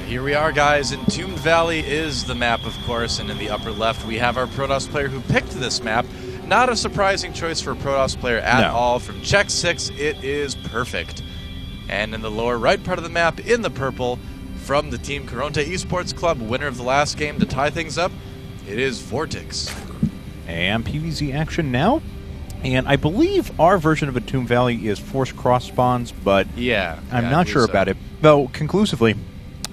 Here we are, guys. Entombed Valley is the map, of course, and in the upper left we have our Protoss player who picked this map. Not a surprising choice for a Protoss player at all. From CheckSix, it is perfect. And in the lower right part of the map, in the purple, from the team Karont3 Esports Club, winner of the last game to tie things up, it is Vortex. And PvZ action now. And I believe our version of Entombed Valley is forced cross spawns, but I'm not sure about it. Though, conclusively,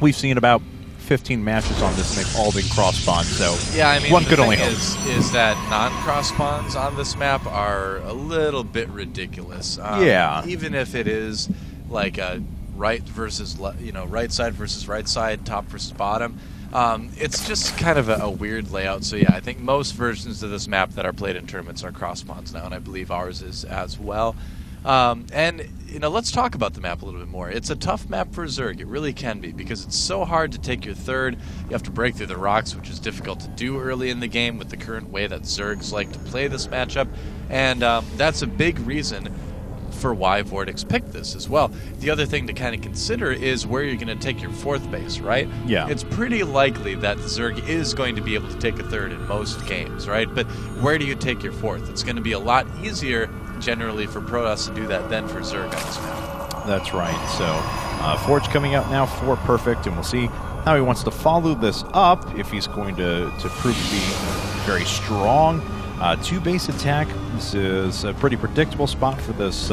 we've seen about 15 matches on this, and they've all been cross spawns. So yeah, I mean, one could only hope. Is that non-cross spawns on this map are a little bit ridiculous. Even if it is like a right versus right side versus right side, top versus bottom. It's just kind of a weird layout. So yeah, I think most versions of this map that are played in tournaments are cross spawns now, and I believe ours is as well. And let's talk about the map a little bit more. It's a tough map for Zerg. It really can be, because it's so hard to take your third. You have to break through the rocks, which is difficult to do early in the game with the current way that Zergs like to play this matchup. And that's a big reason for why Vortex picked this as well. The other thing to kind of consider is where you're going to take your fourth base, right? Yeah. It's pretty likely that the Zerg is going to be able to take a third in most games, right? But where do you take your fourth? It's going to be a lot easier generally for Protoss to do that than for Zerg on this map. That's right. So Forge coming out now for perfect, and we'll see how he wants to follow this up, if he's going to prove to be very strong. Two-base attack. This is a pretty predictable spot for this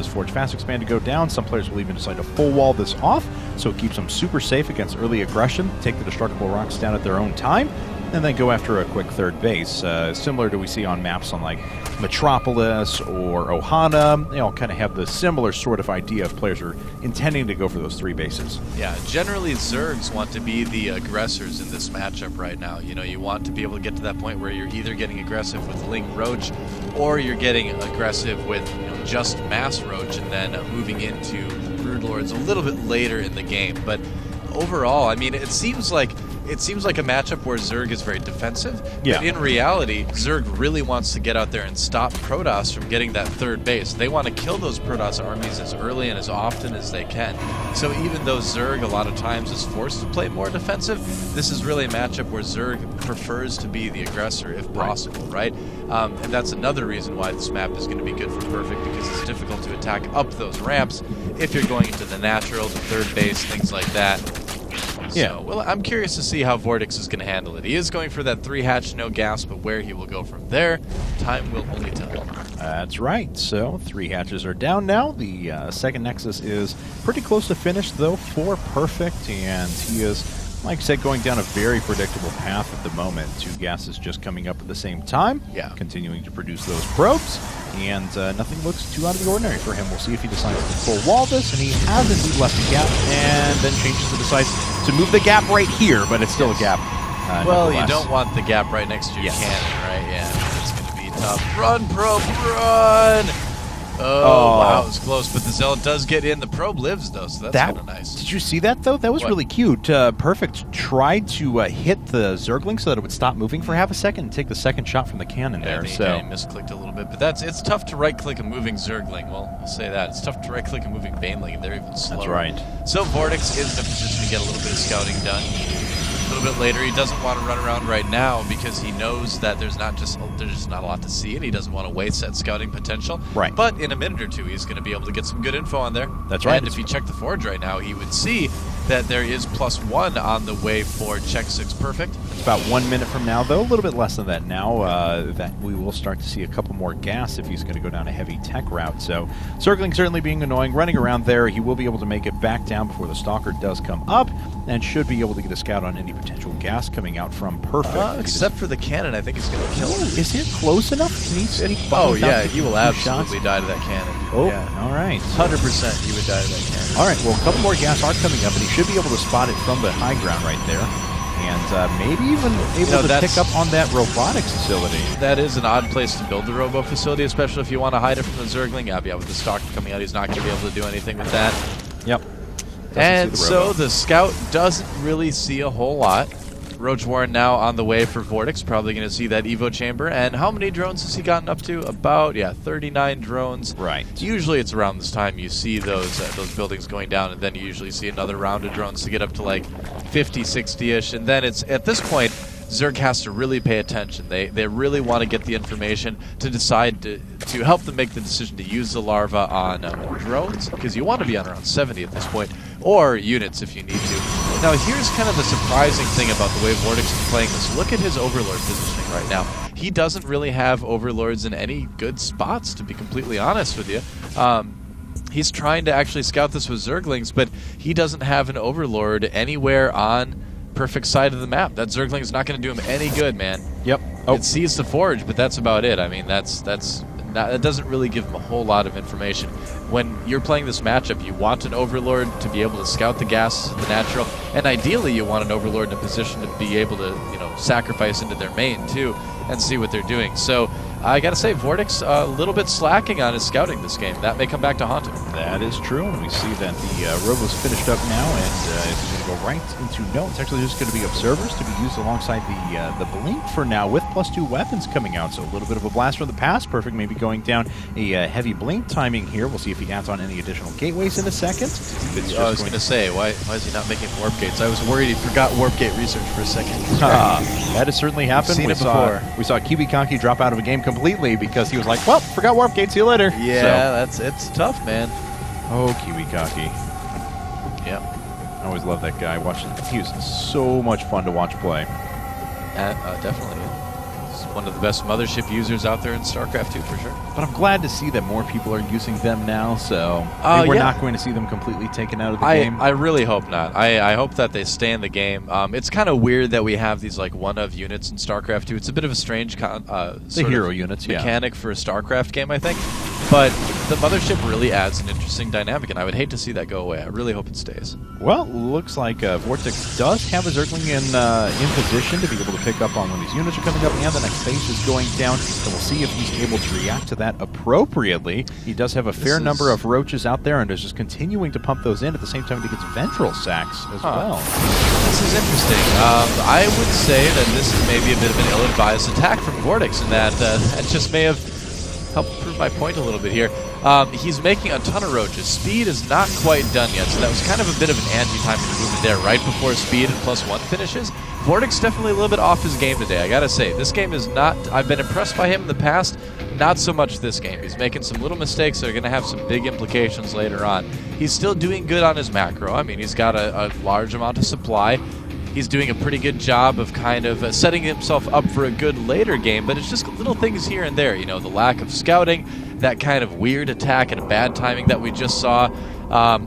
Forge Fast Expand to go down. Some players will even decide to full wall this off, so it keeps them super safe against early aggression, take the destructible rocks down at their own time, and then go after a quick third base. Similar to we see on maps on like Metropolis or Ohana. They all kind of have the similar sort of idea of players are intending to go for those three bases. Yeah, generally Zergs want to be the aggressors in this matchup right now. You want to be able to get to that point where you're either getting aggressive with Ling Roach, or you're getting aggressive with just Mass Roach, and then moving into Brood Lords a little bit later in the game. But overall, I mean, it seems like a matchup where Zerg is very defensive. Yeah. But in reality, Zerg really wants to get out there and stop Protoss from getting that third base. They want to kill those Protoss armies as early and as often as they can. So even though Zerg a lot of times is forced to play more defensive, this is really a matchup where Zerg prefers to be the aggressor if possible, right? And that's another reason why this map is going to be good for Perfect, because it's difficult to attack up those ramps if you're going into the natural, the third base, things like that. Yeah. So, well, I'm curious to see how Vortex is going to handle it. He is going for that 3 hatch, no gas, but where he will go from there, time will only tell. That's right. So 3 hatches are down now. The second Nexus is pretty close to finish, though, for Perfect, and he is, like I said, going down a very predictable path at the moment. 2 gases just coming up at the same time, continuing to produce those probes, and nothing looks too out of the ordinary for him. We'll see if he decides to full wall this, and he has indeed left a gap, and then changes to decide to move the gap right here, but it's still a gap. Well, you don't want the gap right next to your cannon, right? Yeah, it's going to be tough. Run, probe, run! Oh, wow, it was close, but the Zealot does get in. The probe lives, though, so that's kind of nice. Did you see that, though? That was really cute. Perfect tried to hit the Zergling so that it would stop moving for half a second and take the second shot from the cannon there. He misclicked a little bit, but it's tough to right-click a moving Zergling. Well, I'll say that. It's tough to right-click a moving Baneling, and they're even slower. That's right. So Vortex is in a position to get a little bit of scouting done. A little bit later, he doesn't want to run around right now because he knows that there's just not a lot to see, and he doesn't want to waste that scouting potential. Right. But in a minute or two, he's going to be able to get some good info on there. That's right. And if he checked the Forge right now, he would see that there is +1 on the way for CheckSix Perfect. It's about 1 minute from now, though. A little bit less than that now. That we will start to see a couple more gas if he's going to go down a heavy tech route. So Zergling certainly being annoying. Running around there, he will be able to make it back down before the Stalker does come up, and should be able to get a scout on any potential gas coming out from Perfect. Except for the cannon, I think it's going to kill him. Is it close enough? Can he sneak? Oh, yeah, he will absolutely die to that cannon. Oh, yeah. All right. 100% he would die to that cannon. All right, well, a couple more gas are coming up, and he should be able to spot it from the high ground right there. And maybe even able to pick up on that robotics facility. That is an odd place to build the robo facility, especially if you want to hide it from the Zergling. Yeah, with the Stalker coming out, he's not going to be able to do anything with that. Yep. And so the Scout doesn't really see a whole lot. Roach Warren now on the way for Vortex, probably going to see that Evo chamber. And how many drones has he gotten up to? About, 39 drones. Right. Usually it's around this time you see those buildings going down, and then you usually see another round of drones to get up to like 50, 60-ish. And then it's at this point, Zerg has to really pay attention. They really want to get the information to decide to help them make the decision to use the larva on drones, because you want to be on around 70 at this point, or units if you need to. Now here's kind of the surprising thing about the way Vortex is playing this. Look at his Overlord positioning right now. He doesn't really have Overlords in any good spots, to be completely honest with you. He's trying to actually scout this with Zerglings, but he doesn't have an Overlord anywhere on perfect side of the map. That Zergling is not going to do him any good, man. Yep. It sees the forge, but that's about it. I mean, that doesn't really give him a whole lot of information. When you're playing this matchup, you want an Overlord to be able to scout the gas, the natural, and ideally you want an Overlord in a position to be able to, sacrifice into their main too and see what they're doing. So I gotta say, Vortex a little bit slacking on his scouting this game. That may come back to haunt him. That is true, and we see that the Robo's finished up now, and it's going to go right into no. It's actually just going to be observers to be used alongside the Blink for now, with +2 weapons coming out. So a little bit of a blast from the past. Perfect, maybe going down a heavy Blink timing here. We'll see if he adds on any additional gateways in a second. I was going to say, why is he not making warp gates? I was worried he forgot warp gate research for a second. That has certainly happened. Seen it before. We saw Kibikaki drop out of a game completely because he was like, well, forgot warp gate, see you later. Yeah, it's tough, man. Oh, Kibikaki. Yeah. I always love that guy. He was so much fun to watch play. Definitely. He's one of the best mothership users out there in StarCraft 2 for sure. But I'm glad to see that more people are using them now, so we're not going to see them completely taken out of the game. I really hope not. I hope that they stay in the game. It's kind of weird that we have these like one-of units in StarCraft 2. It's a bit of a strange the hero units mechanic for a StarCraft game, I think. But the mothership really adds an interesting dynamic, and I would hate to see that go away. I really hope it stays. Well, looks like Vortex does have a Zergling in position to be able to pick up on when these units are coming up, and the next phase is going down. So we'll see if he's able to react to that appropriately. He does have a fair number of roaches out there, and is just continuing to pump those in at the same time he gets ventral sacks as well. This is interesting. I would say that this is maybe a bit of an ill-advised attack from Vortex, and that just may have helped prove my point a little bit here. He's making a ton of roaches. Speed is not quite done yet, so that was kind of a bit of an anti-timing movement there right before speed and +1 finishes. Vortex definitely a little bit off his game today, I gotta say. This game is not... I've been impressed by him in the past, not so much this game. He's making some little mistakes that are going to have some big implications later on. He's still doing good on his macro. I mean, he's got a large amount of supply. He's doing a pretty good job of kind of setting himself up for a good later game, but it's just little things here and there. The lack of scouting, that kind of weird attack and bad timing that we just saw.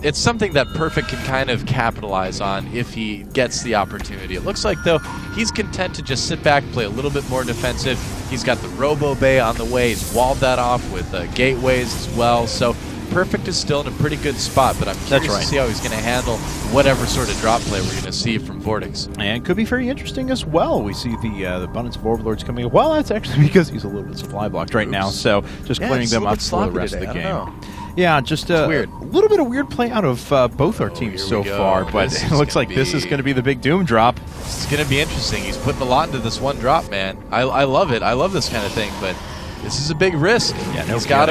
It's something that Perfect can kind of capitalize on if he gets the opportunity. It looks like, though, he's content to just sit back, play a little bit more defensive. He's got the Robo Bay on the way. He's walled that off with gateways as well. So Perfect is still in a pretty good spot, but I'm curious to see how he's going to handle whatever sort of drop play we're going to see from Vortex. And could be very interesting as well. We see the abundance of Overlords coming up. Well, that's actually because he's a little bit supply blocked right now, so just clearing them up for the rest of the game. Yeah, just a little bit of weird play out of both our teams so far, but it looks like this is going to be the big doom drop. It's going to be interesting. He's putting a lot into this one drop, man. I love it. I love this kind of thing, but this is a big risk. Yeah, he's got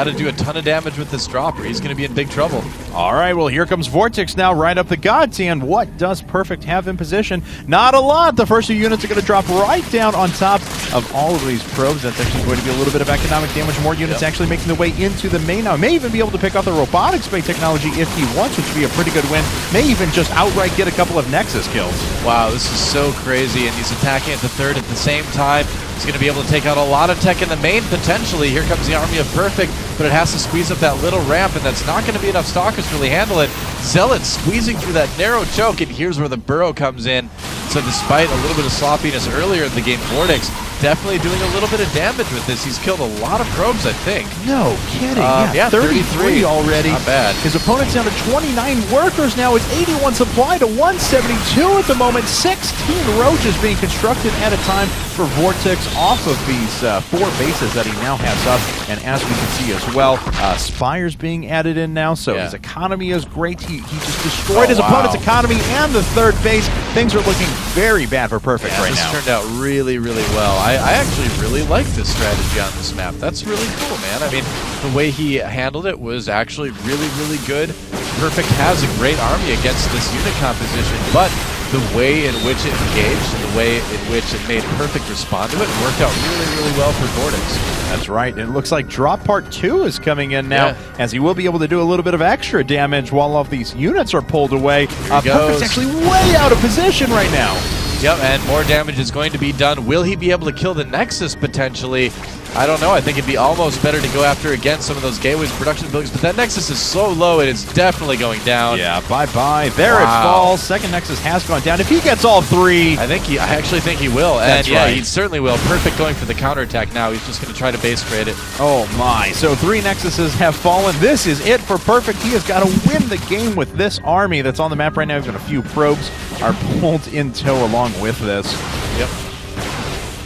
to do a ton of damage with this drop, or he's going to be in big trouble. All right, well, here comes Vortex now, right up the gods, and what does Perfect have in position? Not a lot. The first 2 units are going to drop right down on top of all of these probes. That's actually going to be a little bit of economic damage. More units actually making their way into the main now. May even be able to pick out the robotics bay technology if he wants, which would be a pretty good win. May even just outright get a couple of Nexus kills. Wow, this is so crazy, and he's attacking at the third at the same time. He's going to be able to take out a lot of tech in the main, potentially. Here comes the army of Perfect, but it has to squeeze up that little ramp, and that's not going to be enough stalkers to really handle it. Zealot squeezing through that narrow choke, and here's where the burrow comes in. So despite a little bit of sloppiness earlier in the game, Vortex definitely doing a little bit of damage with this. He's killed a lot of probes, I think. No kidding. Yeah, 33 already. Not bad. His opponent's down to 29 workers now. It's 81 supply to 172 at the moment. 16 roaches being constructed at a time for Vortex off of these 4 bases that he now has up. And as we can see as well, Spires being added in now, so his economy is great. He just destroyed his opponent's economy and the 3rd base. things are looking very bad for Perfect right now. This turned out really, really well. I actually really like this strategy on this map. That's really cool, man. I mean, the way he handled it was actually really, really good. Perfect has a great army against this unit composition, but the way in which it engaged and the way in which it made Perfect respond to it worked out really, really well for Vortex. That's right, and it looks like Drop Part 2 is coming in now, as he will be able to do a little bit of extra damage while all of these units are pulled away. Perfect's actually way out of position right now. Yep, and more damage is going to be done. Will he be able to kill the Nexus potentially? I don't know. I think it'd be almost better to go after, again, some of those gateways, production buildings, but that Nexus is so low, it is definitely going down. Yeah, bye-bye. There it falls. Second Nexus has gone down. If he gets all three... I actually think he will. That's and yeah, right. He certainly will. Perfect going for the counterattack now. He's just going to try to base trade it. Oh my. So 3 Nexuses have fallen. This is it for Perfect. He has got to win the game with this army that's on the map right now. Even a few probes are pulled in tow along with this. Yep.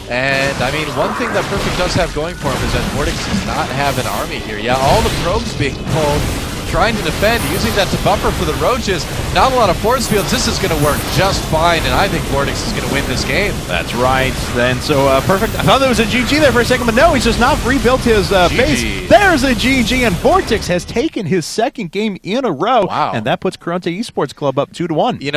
And, I mean, one thing that Perfect does have going for him is that Vortex does not have an army here. Yeah, all the probes being pulled, trying to defend, using that to buffer for the Roaches. Not a lot of force fields. This is going to work just fine, and I think Vortex is going to win this game. That's right. And so Perfect, I thought there was a GG there for a second, but no, he's just not rebuilt his base. There's a GG, and Vortex has taken his second game in a row. Wow. And that puts Karont3 Esports Club up 2-1. You know,